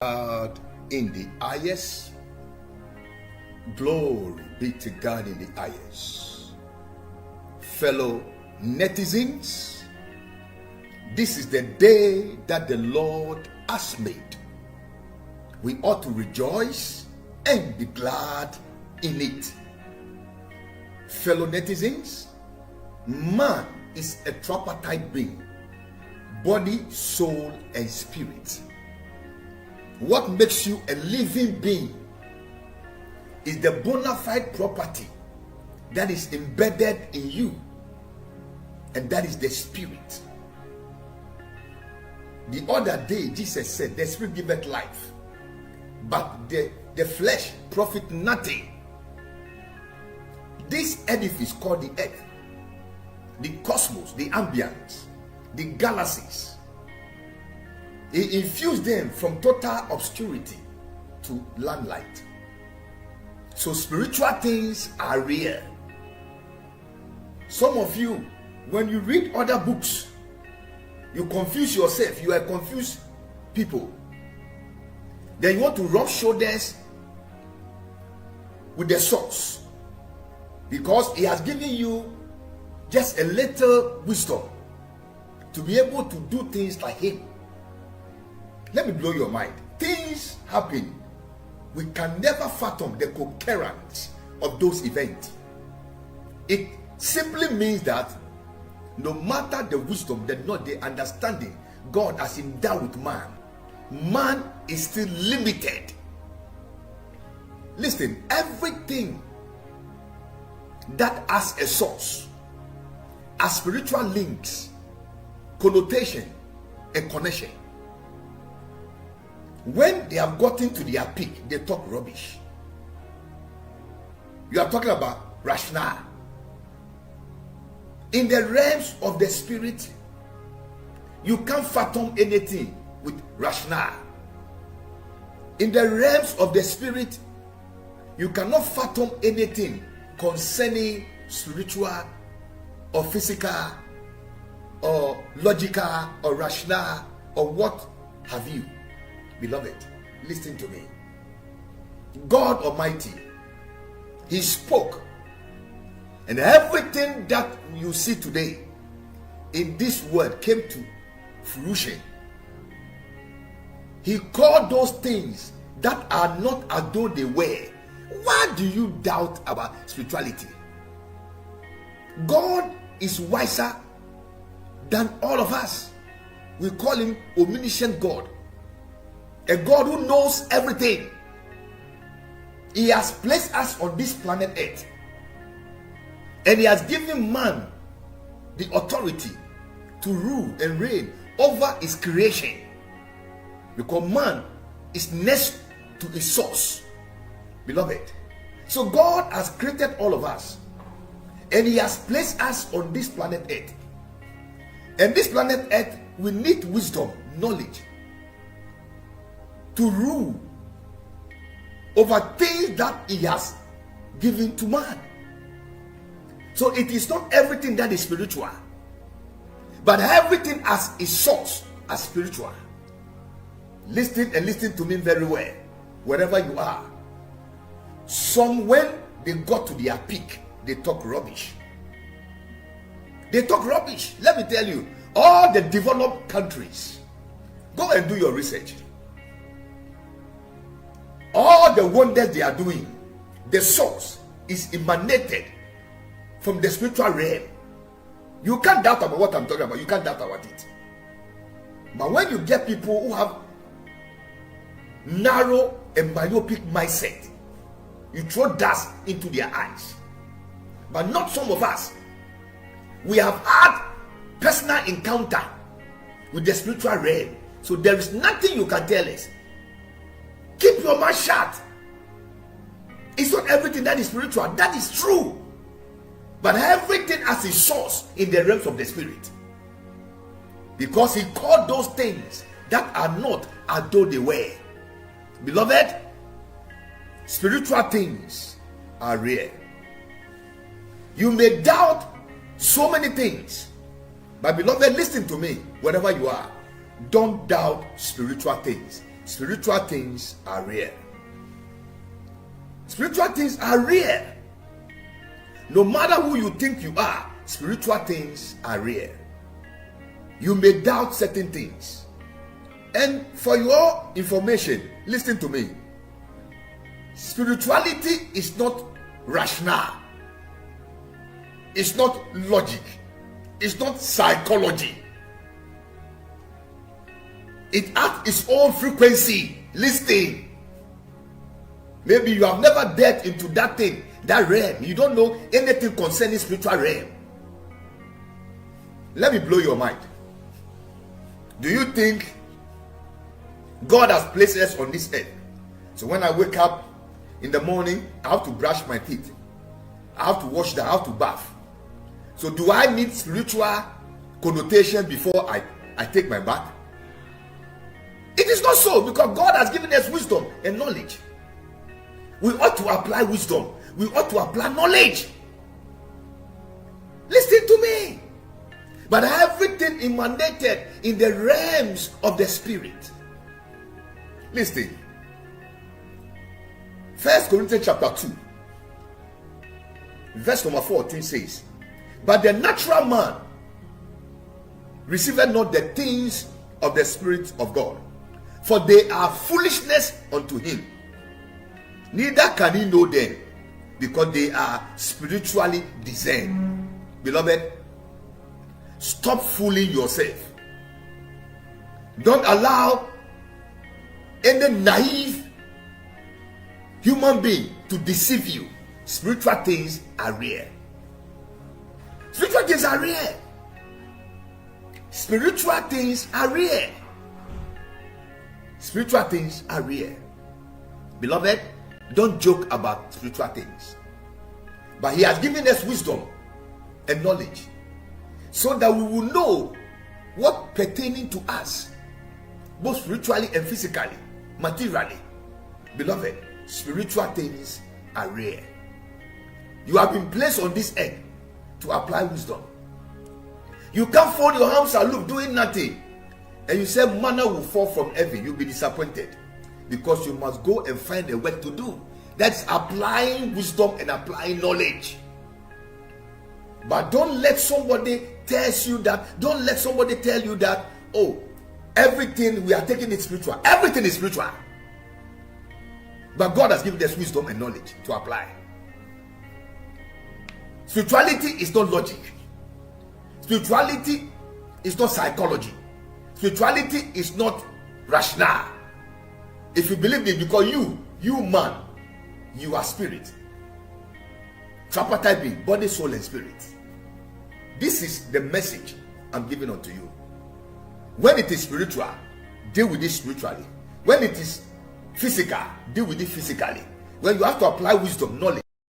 God in the highest. Glory be to God in the highest. Fellow netizens, this is the day that the Lord has made. We ought to rejoice and be glad in it. Fellow netizens, man is a tripartite being, body, soul, and spirit. What makes you a living being is the bona fide property that is embedded in you, and that is the spirit. The other day, Jesus said, the spirit giveth life, but the flesh profit nothing. This edifice called the earth, the cosmos, the ambience, the galaxies, he infused them from total obscurity to lamplight. So spiritual things are real. Some of you, when you read other books, you confuse yourself. You are confused people. Then you want to rub shoulders with the source, because he has given you just a little wisdom to be able to do things like him. Let me blow your mind. Things happen. We can never fathom the coherence of those events. It simply means that no matter the wisdom, the knowledge, the understanding God has endowed with man, man is still limited. Listen, everything that has a source, has spiritual links, connotation, and connection, when they have gotten to their peak, they talk rubbish. You are talking about rationale. In the realms of the spirit, you can't fathom anything with rationale. In the realms of the spirit, you cannot fathom anything concerning spiritual or physical or logical or rational or what have you. Beloved, listen to me. God Almighty, He spoke, and everything that you see today in this world came to fruition. He called those things that are not as though they were. Why do you doubt about spirituality? God is wiser than all of us. We call him omniscient God. A God who knows everything. He has placed us on this planet Earth, and he has given man the authority to rule and reign over his creation, because man is next to his source. Beloved, so God has created all of us, and he has placed us on this planet Earth. And this planet Earth, we need wisdom, knowledge, to rule over things that he has given to man. So it is not everything that is spiritual, but everything as its source as spiritual. Listen and listen to me very well, wherever you are. Some, when they got to their peak, they talk rubbish. They talk rubbish. Let me tell you, all the developed countries, go and do your research. All the wonders they are doing, the source is emanated from the spiritual realm. You can't doubt about what I'm talking about. You can't doubt about it. But when you get people who have narrow and myopic mindset, you throw dust into their eyes. But not some of us. We have had personal encounter with the spiritual realm. So there is nothing you can tell us. Keep your mouth shut. It's not everything that is spiritual. That is true. But everything has its source in the realms of the spirit. Because he called those things that are not as though they were. Beloved, spiritual things are real. You may doubt so many things, but beloved, listen to me, wherever you are. Don't doubt spiritual things. spiritual things are rare. Spiritual things are rare. No matter who you think you are, spiritual things are rare. You may doubt certain things. And for your information, listen to me. Spirituality is not rational. It's not logic. It's not psychology. It has its own frequency. Listen. Maybe you have never delved into that thing, that realm. You don't know anything concerning spiritual realm. Let me blow your mind. Do you think God has placed us on this earth? So when I wake up in the morning, I have to brush my teeth. I have to wash them. I have to bath. So do I need spiritual connotation before I take my bath? It is not so, because God has given us wisdom and knowledge. We ought to apply wisdom. We ought to apply knowledge. Listen to me. But everything emanated in the realms of the spirit. Listen. 1 Corinthians chapter 2, verse number 14 says, but the natural man receiveth not the things of the Spirit of God, for they are foolishness unto him. Neither can he know them, because they are spiritually discerned. Beloved, stop fooling yourself. Don't allow any naive human being to deceive you. Spiritual things are rare. Spiritual things are rare. Spiritual things are rare. Spiritual things are rare. Beloved, don't joke about spiritual things. But he has given us wisdom and knowledge, so that we will know what pertaining to us, both spiritually and physically, materially. Beloved, spiritual things are rare. You have been placed on this earth to apply wisdom. You can't fold your arms and look, doing nothing, and you say manna will fall from heaven. You'll be disappointed, because you must go and find a work to do. That's applying wisdom and applying knowledge. But don't let somebody tell you that. Don't let somebody tell you that, oh, everything we are taking is spiritual. Everything is spiritual. But God has given us wisdom and knowledge to apply. Spirituality is not logic. Spirituality is not psychology. Spirituality is not rational. If you believe it, because you man, you are spirit. Tripartite being, body, soul, and spirit. This is the message I'm giving unto you. When it is spiritual, deal with it spiritually. When it is physical, deal with it physically. When you have to apply wisdom, knowledge,